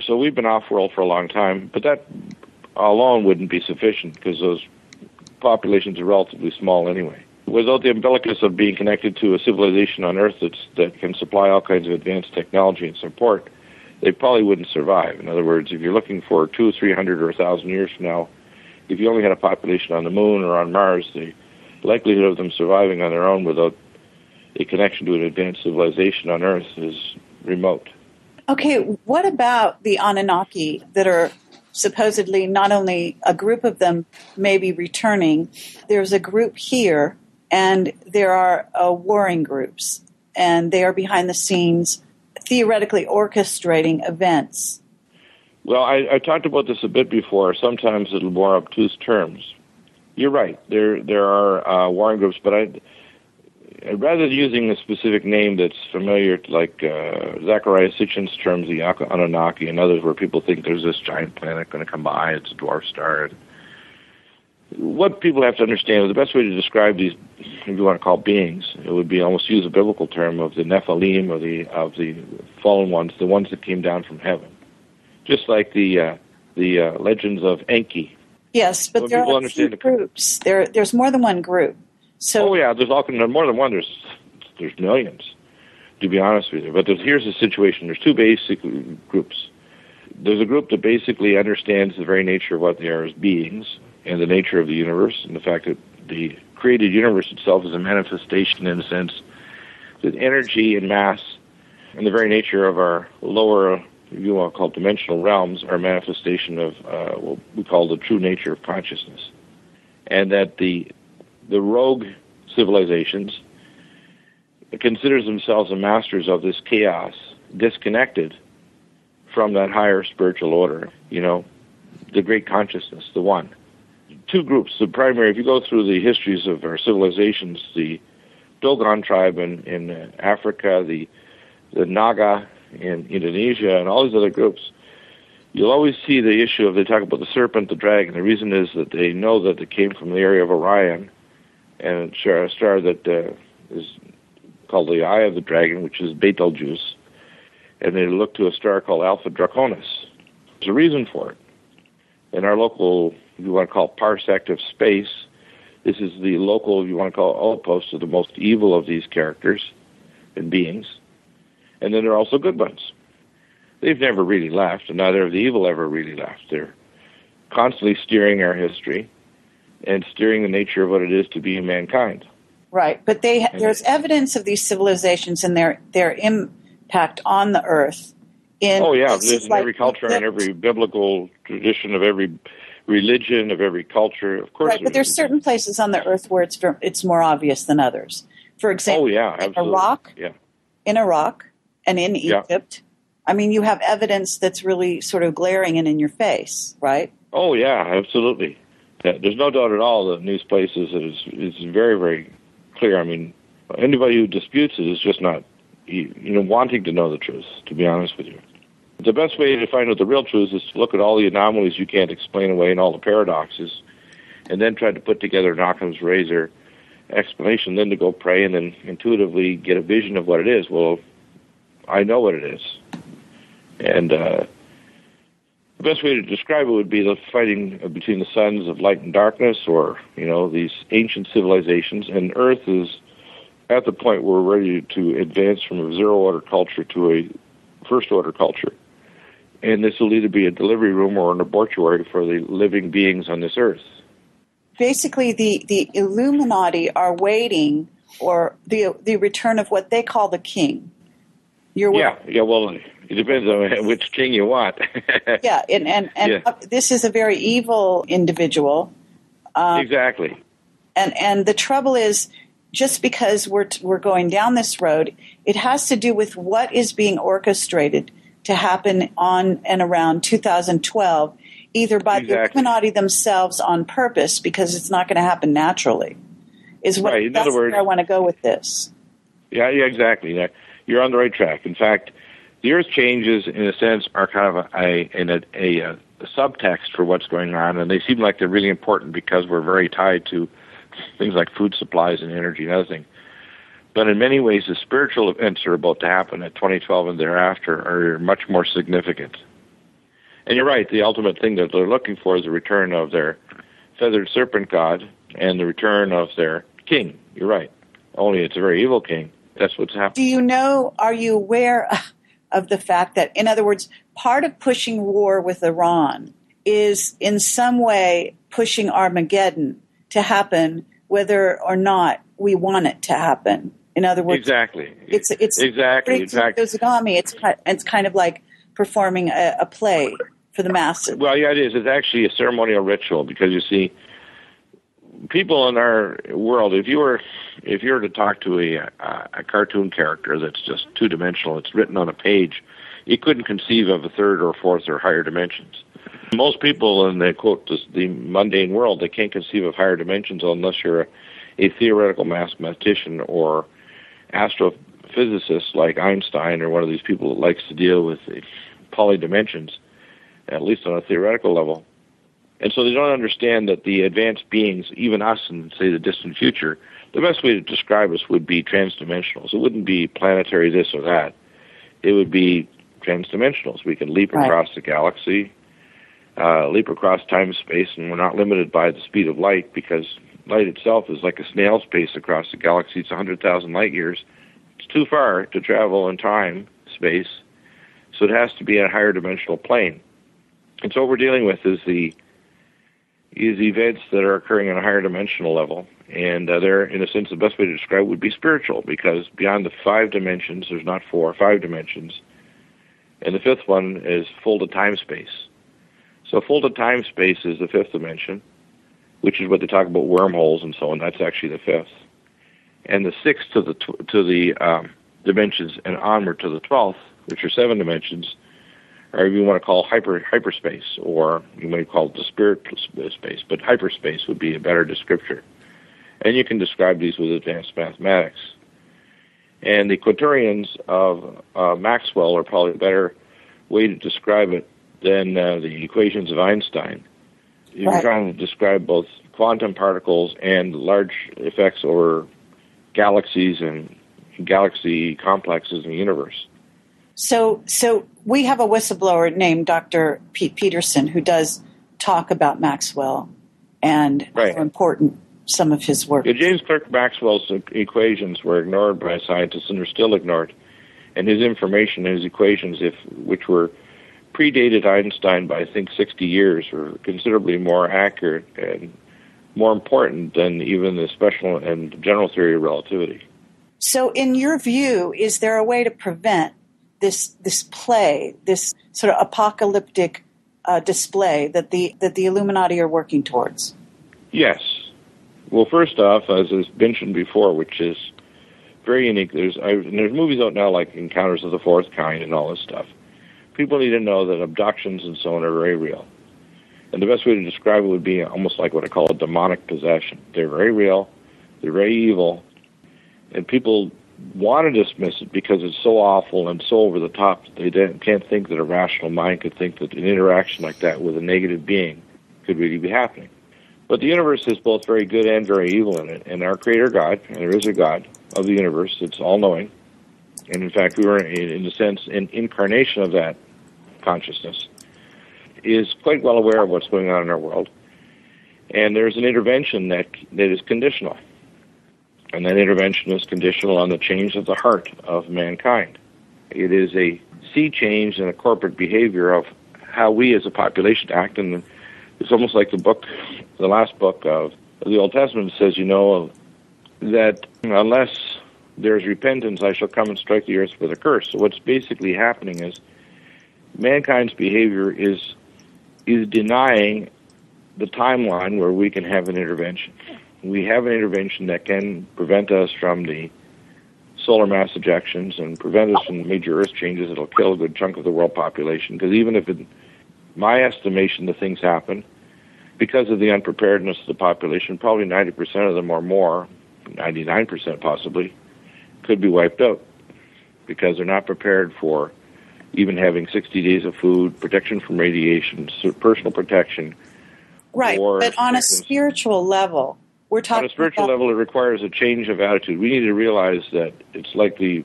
So we've been off-world for a long time, but that alone wouldn't be sufficient because those populations are relatively small anyway. Without the umbilicus of being connected to a civilization on Earth that can supply all kinds of advanced technology and support, they probably wouldn't survive. In other words, if you're looking for 200, 300, or 1,000 years from now, if you only had a population on the Moon or on Mars, the likelihood of them surviving on their own without a connection to an advanced civilization on Earth is remote. Okay, what about the Anunnaki that are supposedly not only a group of them may be returning, there's a group here, and there are warring groups, and they are behind the scenes theoretically orchestrating events. Well, I talked about this a bit before, sometimes in more obtuse terms. You're right, there are warring groups, but rather than using a specific name that's familiar, like Zachariah Sitchin's terms, the Anunnaki, and others where people think there's this giant planet going to come by, it's a dwarf star. What people have to understand is the best way to describe these, if you want to call beings, it would be almost use a biblical term of the Nephilim, of the fallen ones, the ones that came down from heaven. Just like the legends of Enki. Yes, but there are two groups. There's more than one group. So, yeah, there's more than one. There's millions, to be honest with you. But here's the situation. There's two basic groups. There's a group that basically understands the very nature of what they are as beings and the nature of the universe and the fact that the created universe itself is a manifestation, in a sense, that energy and mass and the very nature of our lower, if you want to call it dimensional realms, are a manifestation of what we call the true nature of consciousness. And that the rogue civilizations considers themselves the masters of this chaos, disconnected from that higher spiritual order, the great consciousness, the one. Two groups, the primary, if you go through the histories of our civilizations, the Dogon tribe in Africa, the Naga in Indonesia, and all these other groups, you'll always see the issue of, they talk about the serpent, the dragon. The reason is that they know that it came from the area of Orion, and a star that is called the Eye of the Dragon, which is Betelgeuse, and they look to a star called Alpha Draconis. There's a reason for it. In our local, if you want to call it parsec of space, this is the local, if you want to call it outpost of the most evil of these characters and beings. And then there are also good ones. They've never really left, and neither have the evil ever really left. They're constantly steering our history and steering the nature of what it is to be mankind. Right, but there's evidence of these civilizations and their impact on the earth. In every culture and every biblical tradition of every religion, of every culture, of course. Right, but there's certain places on the earth where it's more obvious than others. For example, in Iraq and in Egypt, I mean, you have evidence that's really sort of glaring and in your face, right? Oh, yeah, absolutely. There's no doubt at all that in these places it's very, very clear. I mean, anybody who disputes it is just not wanting to know the truth, to be honest with you. The best way to find out the real truth is to look at all the anomalies you can't explain away and all the paradoxes, and then try to put together an Occam's razor explanation, then to go pray and then intuitively get a vision of what it is. Well, I know what it is. And the best way to describe it would be the fighting between the sons of light and darkness, or, these ancient civilizations, and Earth is at the point where we're ready to advance from a zero-order culture to a first-order culture. And this will either be a delivery room or an abortuary for the living beings on this earth. Basically, the Illuminati are waiting for the return of what they call the king. Well, it depends on which king you want. This is a very evil individual. Exactly. And the trouble is, just because we're going down this road, it has to do with what is being orchestrated to happen on and around 2012, either by the Illuminati themselves on purpose, because it's not going to happen naturally. That's where I want to go with this. Yeah, exactly. You're on the right track. In fact, the Earth changes, in a sense, are kind of a subtext for what's going on, and they seem like they're really important because we're very tied to things like food supplies and energy and other things. But in many ways, the spiritual events that are about to happen at 2012 and thereafter are much more significant. And you're right, the ultimate thing that they're looking for is the return of their feathered serpent god and the return of their king. You're right. Only it's a very evil king. That's what's happening. Do you know, are you aware of the fact that, in other words, part of pushing war with Iran is in some way pushing Armageddon to happen, whether or not we want it to happen? In other words, exactly. It's exactly. In fact, it's kind of like performing a play for the masses. Well, yeah, it is. It's actually a ceremonial ritual because you see, people in our world, if you were to talk to a cartoon character that's just two-dimensional, it's written on a page, you couldn't conceive of a third or fourth or higher dimensions. Most people in the, quote, the mundane world, they can't conceive of higher dimensions unless you're a theoretical mathematician or astrophysicist like Einstein or one of these people that likes to deal with the polydimensions, at least on a theoretical level. And so they don't understand that the advanced beings, even us in, say, the distant future, the best way to describe us would be transdimensionals. It wouldn't be planetary this or that. It would be transdimensionals. We can leap across the galaxy, leap across time and space, and we're not limited by the speed of light because light itself is like a snail's pace across the galaxy. It's 100,000 light years. It's too far to travel in time, space, so it has to be in a higher dimensional plane. And so what we're dealing with is events that are occurring on a higher dimensional level, and they're, in a sense, the best way to describe it would be spiritual, because beyond the 5 dimensions, there's not 4 or 5 dimensions, and the 5th one is full to time-space. So full to time-space is the 5th dimension, which is what they talk about wormholes and so on. That's actually the 5th. And the 6th to the dimensions and onward to the 12th, which are 7 dimensions, or you want to call hyperspace, or you might call it the spiritual space, but hyperspace would be a better descriptor. And you can describe these with advanced mathematics. And the quaternions of Maxwell are probably a better way to describe it than the equations of Einstein. You're trying to describe both quantum particles and large effects over galaxies and galaxy complexes in the universe. So we have a whistleblower named Dr. Pete Peterson who does talk about Maxwell and how important some of his work. Yeah, James Clerk Maxwell's equations were ignored by scientists and are still ignored, and his information, his equations, which were predated Einstein by I think 60 years, were considerably more accurate and more important than even the special and general theory of relativity. So, in your view, is there a way to prevent this play, this sort of apocalyptic display that the Illuminati are working towards? Yes. Well, first off, as was mentioned before, which is very unique, there's movies out now like Encounters of the Fourth Kind and all this stuff. People need to know that abductions and so on are very real. And the best way to describe it would be almost like what I call a demonic possession. They're very real, they're very evil, and people want to dismiss it because it's so awful and so over the top that they can't think that a rational mind could think that an interaction like that with a negative being could really be happening. But the universe is both very good and very evil in it, and our Creator God, and there is a God of the universe that's all-knowing, and in fact we were, in a sense, an incarnation of that consciousness, is quite well aware of what's going on in our world, and there's an intervention that is conditional. And that intervention is conditional on the change of the heart of mankind. It is a sea change in a corporate behavior of how we as a population act. And it's almost like the last book of the Old Testament says, that unless there's repentance, I shall come and strike the earth with a curse. So what's basically happening is mankind's behavior is denying the timeline where we can have an intervention. We have an intervention that can prevent us from the solar mass ejections and prevent us from major earth changes that'll kill a good chunk of the world population. Because even if, in my estimation, the things happen, because of the unpreparedness of the population, probably 90% of them or more, 99% possibly, could be wiped out because they're not prepared for even having 60 days of food, protection from radiation, personal protection. Right, but on a spiritual level, we're talking on a spiritual level, it requires a change of attitude. We need to realize that it's like the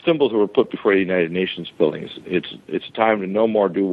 symbols that were put before the United Nations buildings. It's time to no more do